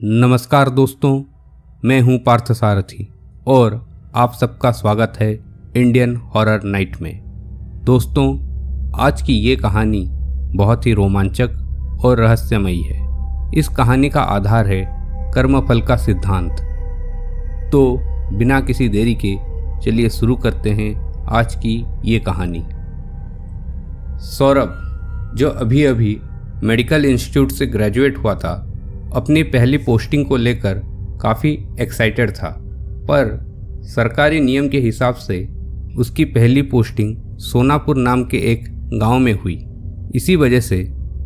नमस्कार दोस्तों, मैं हूं पार्थ सारथी और आप सबका स्वागत है इंडियन हॉरर नाइट में। दोस्तों, आज की ये कहानी बहुत ही रोमांचक और रहस्यमयी है। इस कहानी का आधार है कर्मफल का सिद्धांत। तो बिना किसी देरी के चलिए शुरू करते हैं आज की ये कहानी। सौरभ, जो अभी अभी मेडिकल इंस्टीट्यूट से ग्रेजुएट हुआ था, अपनी पहली पोस्टिंग को लेकर काफ़ी एक्साइटेड था, पर सरकारी नियम के हिसाब से उसकी पहली पोस्टिंग सोनापुर नाम के एक गांव में हुई। इसी वजह से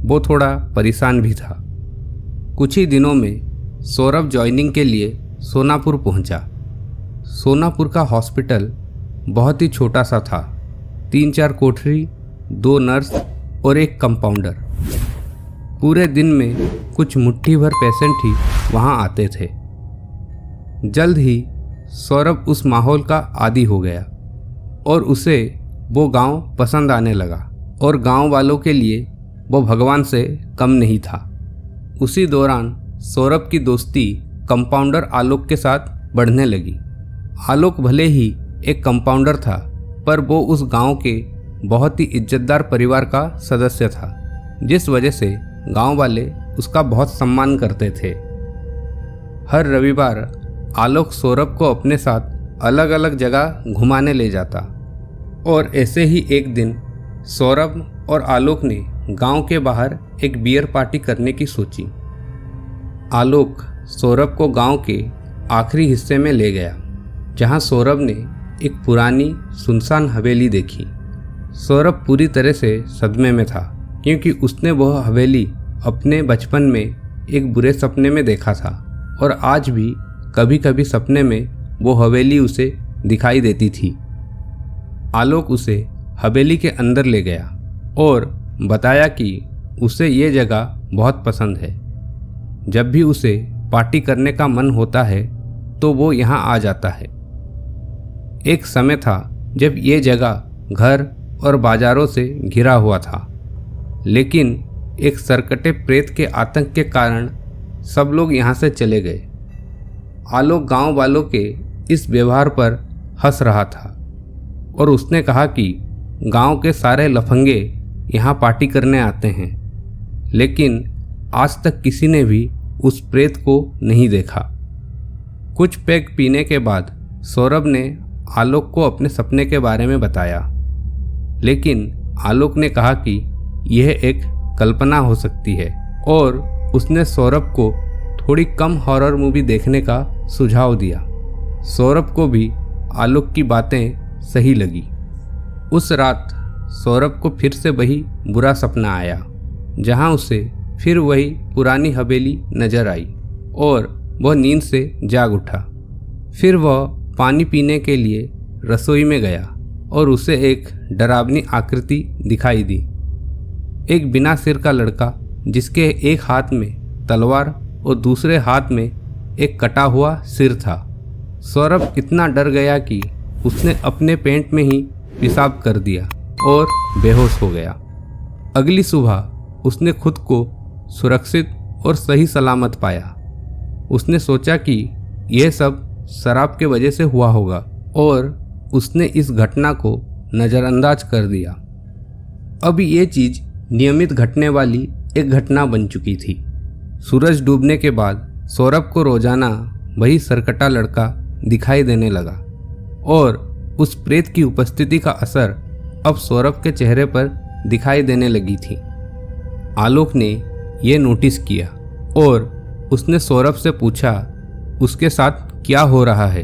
वो थोड़ा परेशान भी था। कुछ ही दिनों में सौरभ ज्वाइनिंग के लिए सोनापुर पहुंचा। सोनापुर का हॉस्पिटल बहुत ही छोटा सा था। 3-4 कोठरी, 2 नर्स और एक कंपाउंडर। पूरे दिन में कुछ मुट्ठी भर पेशेंट ही वहां आते थे। जल्द ही सौरभ उस माहौल का आदी हो गया और उसे वो गांव पसंद आने लगा और गांव वालों के लिए वो भगवान से कम नहीं था। उसी दौरान सौरभ की दोस्ती कंपाउंडर आलोक के साथ बढ़ने लगी। आलोक भले ही एक कंपाउंडर था, पर वो उस गांव के बहुत ही इज्जतदार परिवार का सदस्य था, जिस वजह से गांव वाले उसका बहुत सम्मान करते थे। हर रविवार आलोक सौरभ को अपने साथ अलग अलग जगह घुमाने ले जाता और ऐसे ही एक दिन सौरभ और आलोक ने गांव के बाहर एक बियर पार्टी करने की सोची। आलोक सौरभ को गांव के आखिरी हिस्से में ले गया, जहां सौरभ ने एक पुरानी सुनसान हवेली देखी। सौरभ पूरी तरह से सदमे में था, क्योंकि उसने वह हवेली अपने बचपन में एक बुरे सपने में देखा था और आज भी कभी कभी सपने में वो हवेली उसे दिखाई देती थी। आलोक उसे हवेली के अंदर ले गया और बताया कि उसे ये जगह बहुत पसंद है। जब भी उसे पार्टी करने का मन होता है तो वो यहाँ आ जाता है। एक समय था जब ये जगह घर और बाजारों से घिरा हुआ था, लेकिन एक सरकटे प्रेत के आतंक के कारण सब लोग यहाँ से चले गए। आलोक गांव वालों के इस व्यवहार पर हंस रहा था और उसने कहा कि गांव के सारे लफंगे यहाँ पार्टी करने आते हैं, लेकिन आज तक किसी ने भी उस प्रेत को नहीं देखा। कुछ पैग पीने के बाद सौरभ ने आलोक को अपने सपने के बारे में बताया, लेकिन आलोक ने कहा कि यह एक कल्पना हो सकती है और उसने सौरभ को थोड़ी कम हॉरर मूवी देखने का सुझाव दिया। सौरभ को भी आलोक की बातें सही लगी। उस रात सौरभ को फिर से वही बुरा सपना आया, जहां उसे फिर वही पुरानी हवेली नजर आई और वह नींद से जाग उठा। फिर वह पानी पीने के लिए रसोई में गया और उसे एक डरावनी आकृति दिखाई दी। एक बिना सिर का लड़का, जिसके एक हाथ में तलवार और दूसरे हाथ में एक कटा हुआ सिर था। सौरभ इतना डर गया कि उसने अपने पेंट में ही पेशाब कर दिया और बेहोश हो गया। अगली सुबह उसने खुद को सुरक्षित और सही सलामत पाया। उसने सोचा कि यह सब शराब के वजह से हुआ होगा और उसने इस घटना को नज़रअंदाज कर दिया। अब ये चीज़ नियमित घटने वाली एक घटना बन चुकी थी। सूरज डूबने के बाद सौरभ को रोजाना वही सरकटा लड़का दिखाई देने लगा और उस प्रेत की उपस्थिति का असर अब सौरभ के चेहरे पर दिखाई देने लगी थी। आलोक ने यह नोटिस किया और उसने सौरभ से पूछा उसके साथ क्या हो रहा है।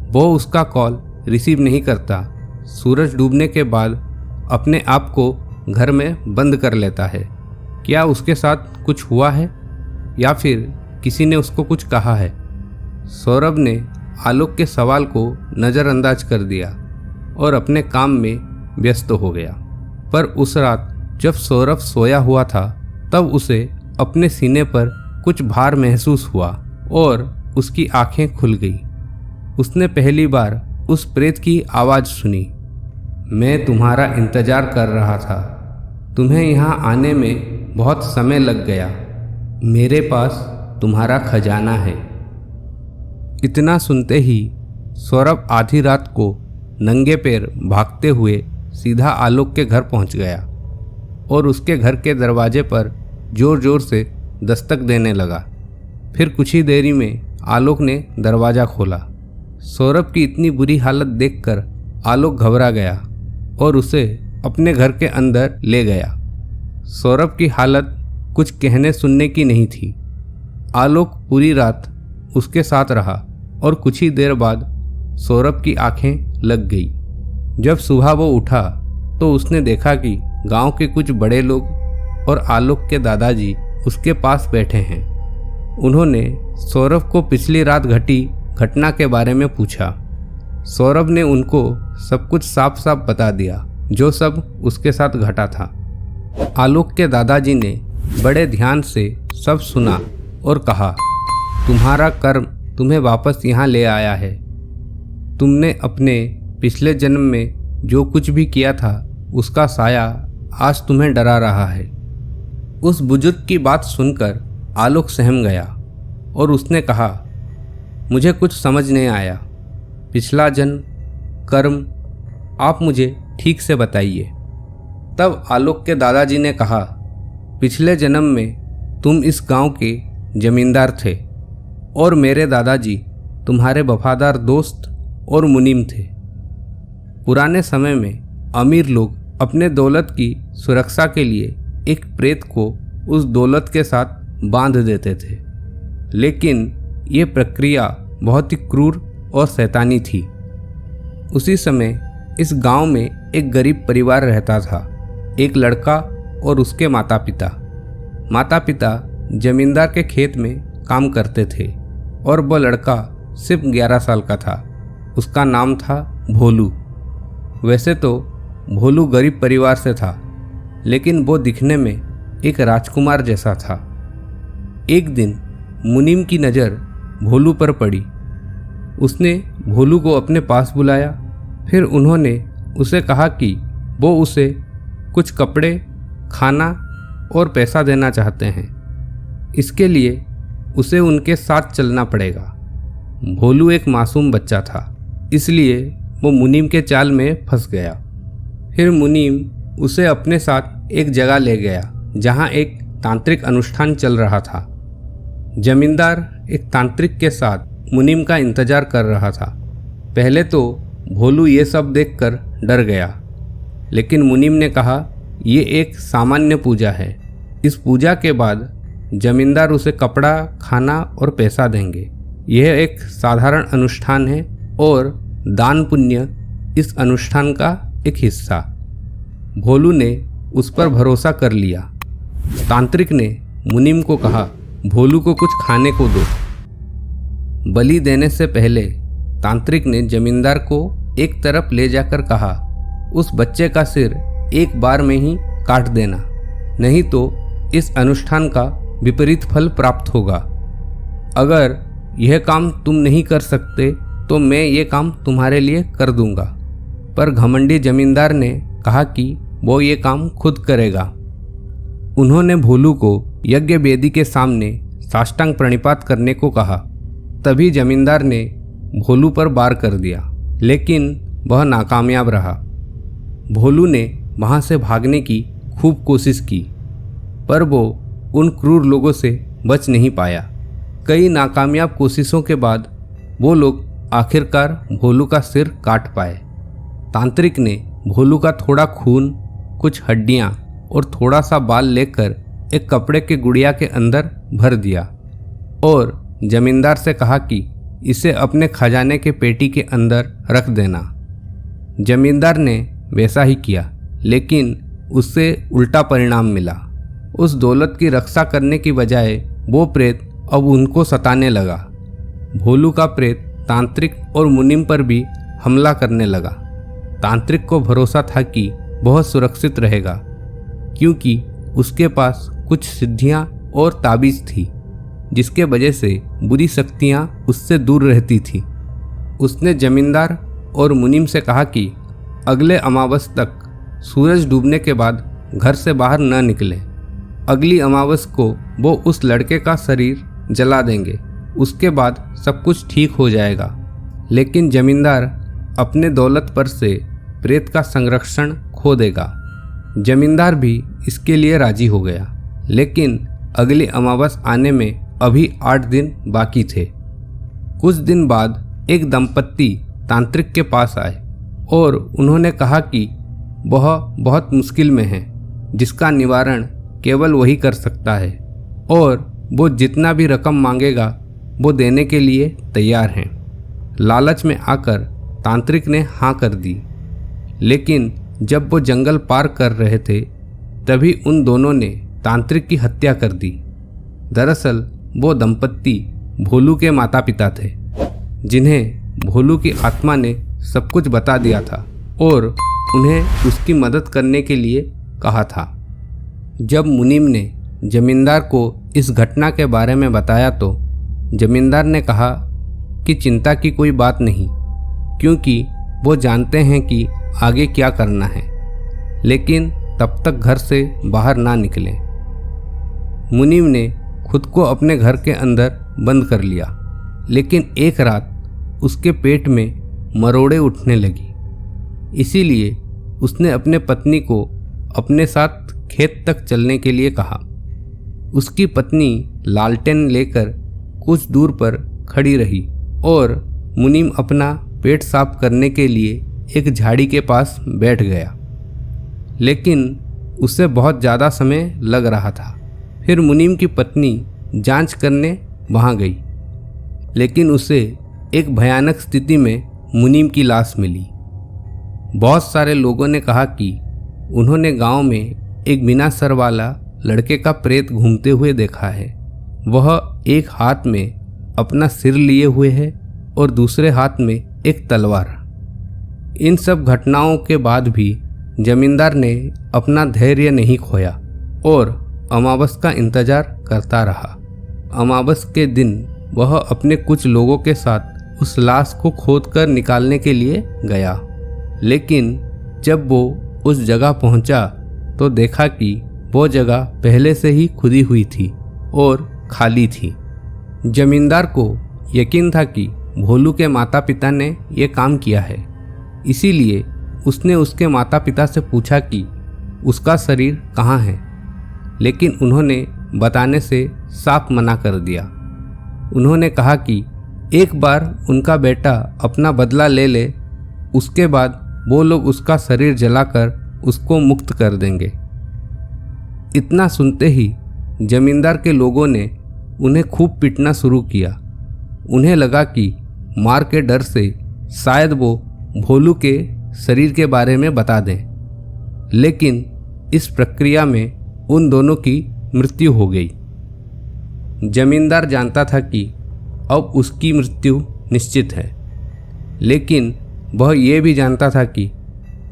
वो उसका कॉल रिसीव नहीं करता। सूरज डूबने के बाद अपने आप को घर में बंद कर लेता है। क्या उसके साथ कुछ हुआ है या फिर किसी ने उसको कुछ कहा है? सौरभ ने आलोक के सवाल को नज़रअंदाज कर दिया और अपने काम में व्यस्त हो गया। पर उस रात जब सौरभ सोया हुआ था, तब उसे अपने सीने पर कुछ भार महसूस हुआ और उसकी आंखें खुल गई। उसने पहली बार उस प्रेत की आवाज़ सुनी। मैं तुम्हारा इंतजार कर रहा था। तुम्हें यहाँ आने में बहुत समय लग गया। मेरे पास तुम्हारा खजाना है। इतना सुनते ही सौरभ आधी रात को नंगे पैर भागते हुए सीधा आलोक के घर पहुंच गया और उसके घर के दरवाजे पर जोर जोर से दस्तक देने लगा। फिर कुछ ही देरी में आलोक ने दरवाज़ा खोला। सौरभ की इतनी बुरी हालत देखकर आलोक घबरा गया और उसे अपने घर के अंदर ले गया। सौरभ की हालत कुछ कहने सुनने की नहीं थी। आलोक पूरी रात उसके साथ रहा और कुछ ही देर बाद सौरभ की आंखें लग गई। जब सुबह वो उठा तो उसने देखा कि गांव के कुछ बड़े लोग और आलोक के दादाजी उसके पास बैठे हैं। उन्होंने सौरभ को पिछली रात घटी घटना के बारे में पूछा। सौरभ ने उनको सब कुछ साफ साफ बता दिया जो सब उसके साथ घटा था। आलोक के दादाजी ने बड़े ध्यान से सब सुना और कहा, तुम्हारा कर्म तुम्हें वापस यहाँ ले आया है। तुमने अपने पिछले जन्म में जो कुछ भी किया था उसका साया आज तुम्हें डरा रहा है। उस बुजुर्ग की बात सुनकर आलोक सहम गया और उसने कहा, मुझे कुछ समझ नहीं आया। पिछला जन्म, कर्म, आप मुझे ठीक से बताइए। तब आलोक के दादाजी ने कहा, पिछले जन्म में तुम इस गांव के जमींदार थे और मेरे दादाजी तुम्हारे वफादार दोस्त और मुनीम थे। पुराने समय में अमीर लोग अपने दौलत की सुरक्षा के लिए एक प्रेत को उस दौलत के साथ बांध देते थे, लेकिन ये प्रक्रिया बहुत ही क्रूर और शैतानी थी। उसी समय इस गांव में एक गरीब परिवार रहता था। एक लड़का और उसके माता पिता। माता पिता जमींदार के खेत में काम करते थे और वह लड़का सिर्फ 11 साल का था। उसका नाम था भोलू। वैसे तो भोलू गरीब परिवार से था, लेकिन वो दिखने में एक राजकुमार जैसा था। एक दिन मुनीम की नज़र भोलू पर पड़ी। उसने भोलू को अपने पास बुलाया। फिर उन्होंने उसे कहा कि वो उसे कुछ कपड़े, खाना और पैसा देना चाहते हैं। इसके लिए उसे उनके साथ चलना पड़ेगा। भोलू एक मासूम बच्चा था, इसलिए वो मुनीम के चाल में फंस गया। फिर मुनीम उसे अपने साथ एक जगह ले गया जहाँ एक तांत्रिक अनुष्ठान चल रहा था। जमींदार एक तांत्रिक के साथ मुनीम का इंतजार कर रहा था। पहले तो भोलू ये सब देखकर डर गया, लेकिन मुनीम ने कहा, ये एक सामान्य पूजा है। इस पूजा के बाद जमींदार उसे कपड़ा, खाना और पैसा देंगे। यह एक साधारण अनुष्ठान है और दान पुण्य इस अनुष्ठान का एक हिस्सा। भोलू ने उस पर भरोसा कर लिया। तांत्रिक ने मुनीम को कहा, भोलू को कुछ खाने को दो। बलि देने से पहले तांत्रिक ने जमींदार को एक तरफ ले जाकर कहा, उस बच्चे का सिर एक बार में ही काट देना, नहीं तो इस अनुष्ठान का विपरीत फल प्राप्त होगा। अगर यह काम तुम नहीं कर सकते तो मैं ये काम तुम्हारे लिए कर दूंगा। पर घमंडी जमींदार ने कहा कि वो ये काम खुद करेगा। उन्होंने भोलू को यज्ञ वेदी के सामने साष्टांग प्रणिपात करने को कहा। तभी जमींदार ने भोलू पर वार कर दिया, लेकिन वह नाकामयाब रहा। भोलू ने वहाँ से भागने की खूब कोशिश की, पर वो उन क्रूर लोगों से बच नहीं पाया। कई नाकामयाब कोशिशों के बाद वो लोग आखिरकार भोलू का सिर काट पाए। तांत्रिक ने भोलू का थोड़ा खून, कुछ हड्डियाँ और थोड़ा सा बाल लेकर एक कपड़े के गुड़िया के अंदर भर दिया और जमींदार से कहा कि इसे अपने खजाने के पेटी के अंदर रख देना। जमींदार ने वैसा ही किया, लेकिन उससे उल्टा परिणाम मिला। उस दौलत की रक्षा करने की बजाय वो प्रेत अब उनको सताने लगा। भोलू का प्रेत तांत्रिक और मुनीम पर भी हमला करने लगा। तांत्रिक को भरोसा था कि बहुत सुरक्षित रहेगा, क्योंकि उसके पास कुछ सिद्धियां और ताबीज़ थी, जिसके वजह से बुरी शक्तियां उससे दूर रहती थी। उसने जमींदार और मुनीम से कहा कि अगले अमावस तक सूरज डूबने के बाद घर से बाहर न निकले। अगली अमावस को वो उस लड़के का शरीर जला देंगे, उसके बाद सब कुछ ठीक हो जाएगा। लेकिन जमींदार अपने दौलत पर से प्रेत का संरक्षण खो देगा। जमींदार भी इसके लिए राजी हो गया, लेकिन अगली अमावस आने में अभी 8 दिन बाकी थे। कुछ दिन बाद एक दंपत्ति तांत्रिक के पास आए और उन्होंने कहा कि वह बहुत मुश्किल में है, जिसका निवारण केवल वही कर सकता है, और वो जितना भी रकम मांगेगा वो देने के लिए तैयार हैं। लालच में आकर तांत्रिक ने हाँ कर दी, लेकिन जब वो जंगल पार कर रहे थे तभी उन दोनों ने तांत्रिक की हत्या कर दी। दरअसल वो दंपत्ति भोलू के माता पिता थे, जिन्हें भोलू की आत्मा ने सब कुछ बता दिया था और उन्हें उसकी मदद करने के लिए कहा था। जब मुनीम ने जमींदार को इस घटना के बारे में बताया तो जमींदार ने कहा कि चिंता की कोई बात नहीं, क्योंकि वो जानते हैं कि आगे क्या करना है, लेकिन तब तक घर से बाहर ना निकलें। मुनीम ने खुद को अपने घर के अंदर बंद कर लिया, लेकिन एक रात उसके पेट में मरोड़े उठने लगी। इसीलिए उसने अपने पत्नी को अपने साथ खेत तक चलने के लिए कहा। उसकी पत्नी लालटेन लेकर कुछ दूर पर खड़ी रही और मुनीम अपना पेट साफ करने के लिए एक झाड़ी के पास बैठ गया, लेकिन उसे बहुत ज़्यादा समय लग रहा था। फिर मुनीम की पत्नी जांच करने वहाँ गई, लेकिन उसे एक भयानक स्थिति में मुनीम की लाश मिली। बहुत सारे लोगों ने कहा कि उन्होंने गांव में एक बिना सर वाला लड़के का प्रेत घूमते हुए देखा है। वह एक हाथ में अपना सिर लिए हुए है और दूसरे हाथ में एक तलवार। इन सब घटनाओं के बाद भी जमींदार ने अपना धैर्य नहीं खोया और अमावस का इंतजार करता रहा। अमावस के दिन वह अपने कुछ लोगों के साथ उस लाश को खोदकर निकालने के लिए गया, लेकिन जब वो उस जगह पहुंचा तो देखा कि वो जगह पहले से ही खुदी हुई थी और खाली थी। जमींदार को यकीन था कि भोलू के माता पिता ने ये काम किया है, इसीलिए उसने उसके माता पिता से पूछा कि उसका शरीर कहाँ है, लेकिन उन्होंने बताने से साफ मना कर दिया। उन्होंने कहा कि एक बार उनका बेटा अपना बदला ले ले, उसके बाद वो लोग उसका शरीर जलाकर उसको मुक्त कर देंगे। इतना सुनते ही जमींदार के लोगों ने उन्हें खूब पीटना शुरू किया। उन्हें लगा कि मार के डर से शायद वो भोलू के शरीर के बारे में बता दें, लेकिन इस प्रक्रिया में उन दोनों की मृत्यु हो गई। जमींदार जानता था कि अब उसकी मृत्यु निश्चित है, लेकिन वह ये भी जानता था कि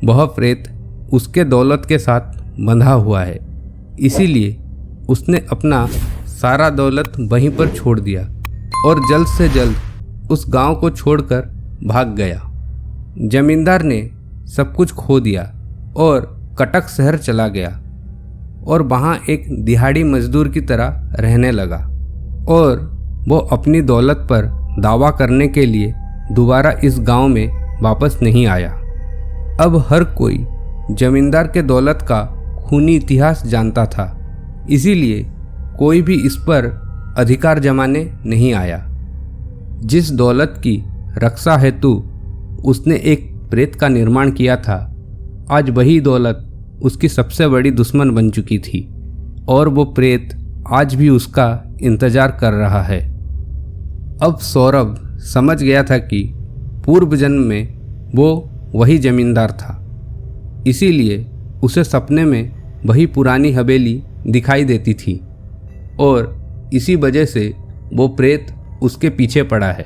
वह प्रेत उसके दौलत के साथ बंधा हुआ है, इसीलिए उसने अपना सारा दौलत वहीं पर छोड़ दिया और जल्द से जल्द उस गांव को छोड़कर भाग गया। जमींदार ने सब कुछ खो दिया और कटक शहर चला गया और वहाँ एक दिहाड़ी मजदूर की तरह रहने लगा और वो अपनी दौलत पर दावा करने के लिए दोबारा इस गांव में वापस नहीं आया। अब हर कोई जमींदार के दौलत का खूनी इतिहास जानता था, इसीलिए कोई भी इस पर अधिकार जमाने नहीं आया। जिस दौलत की रक्षा हेतु उसने एक प्रेत का निर्माण किया था, आज वही दौलत उसकी सबसे बड़ी दुश्मन बन चुकी थी और वो प्रेत आज भी उसका इंतजार कर रहा है। अब सौरभ समझ गया था कि पूर्व जन्म में वो वही जमींदार था, इसीलिए उसे सपने में वही पुरानी हवेली दिखाई देती थी और इसी वजह से वो प्रेत उसके पीछे पड़ा है।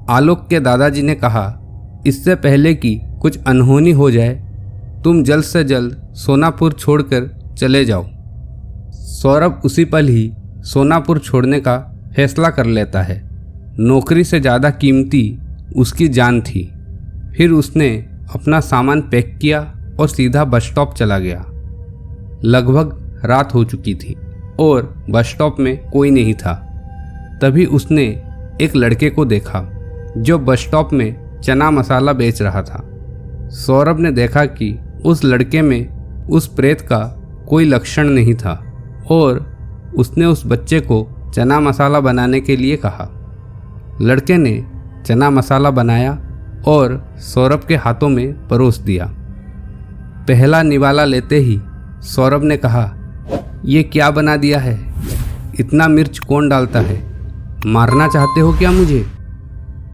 आलोक के दादाजी ने कहा, इससे पहले कि कुछ अनहोनी हो जाए, तुम जल्द से जल्द सोनापुर छोड़कर चले जाओ। सौरभ उसी पल ही सोनापुर छोड़ने का फैसला कर लेता है। नौकरी से ज़्यादा कीमती उसकी जान थी। फिर उसने अपना सामान पैक किया और सीधा बस स्टॉप चला गया। लगभग रात हो चुकी थी और बस स्टॉप में कोई नहीं था। तभी उसने एक लड़के को देखा जो बस स्टॉप में चना मसाला बेच रहा था। सौरभ ने देखा कि उस लड़के में उस प्रेत का कोई लक्षण नहीं था और उसने उस बच्चे को चना मसाला बनाने के लिए कहा। लड़के ने चना मसाला बनाया और सौरभ के हाथों में परोस दिया। पहला निवाला लेते ही सौरभ ने कहा, ये क्या बना दिया है? इतना मिर्च कौन डालता है? मारना चाहते हो क्या मुझे?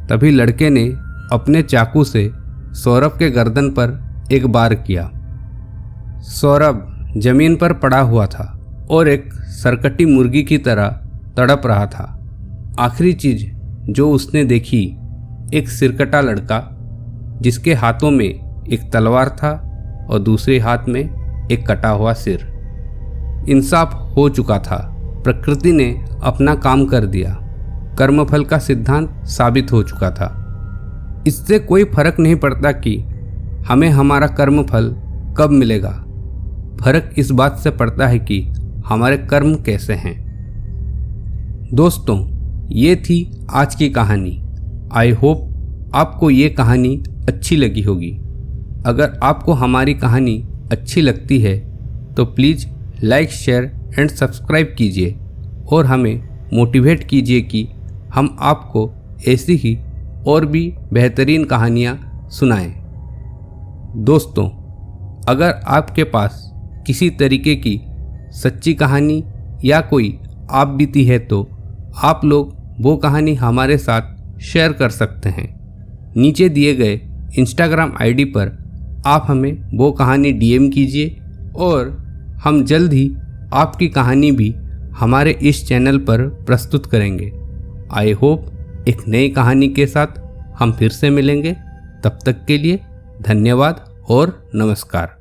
तभी लड़के ने अपने चाकू से सौरभ के गर्दन पर एक बार किया। सौरभ जमीन पर पड़ा हुआ था और एक सरकटी मुर्गी की तरह तड़प रहा था। आखिरी चीज जो उसने देखी, एक सिरकटा लड़का जिसके हाथों में एक तलवार था और दूसरे हाथ में एक कटा हुआ सिर। इंसाफ हो चुका था। प्रकृति ने अपना काम कर दिया। कर्मफल का सिद्धांत साबित हो चुका था। इससे कोई फर्क नहीं पड़ता कि हमें हमारा कर्मफल कब मिलेगा। फर्क इस बात से पड़ता है कि हमारे कर्म कैसे हैं। दोस्तों, ये थी आज की कहानी। आई होप आपको ये कहानी अच्छी लगी होगी। अगर आपको हमारी कहानी अच्छी लगती है तो please like, share and subscribe कीजिए और हमें मोटिवेट कीजिए कि हम आपको ऐसी ही और भी बेहतरीन कहानियाँ सुनाएं। दोस्तों, अगर आपके पास किसी तरीके की सच्ची कहानी या कोई आप बीती है तो आप लोग वो कहानी हमारे साथ शेयर कर सकते हैं। नीचे दिए गए इंस्टाग्राम आईडी पर आप हमें वो कहानी डीएम कीजिए और हम जल्द ही आपकी कहानी भी हमारे इस चैनल पर प्रस्तुत करेंगे। आई होप एक नई कहानी के साथ हम फिर से मिलेंगे। तब तक के लिए धन्यवाद और नमस्कार।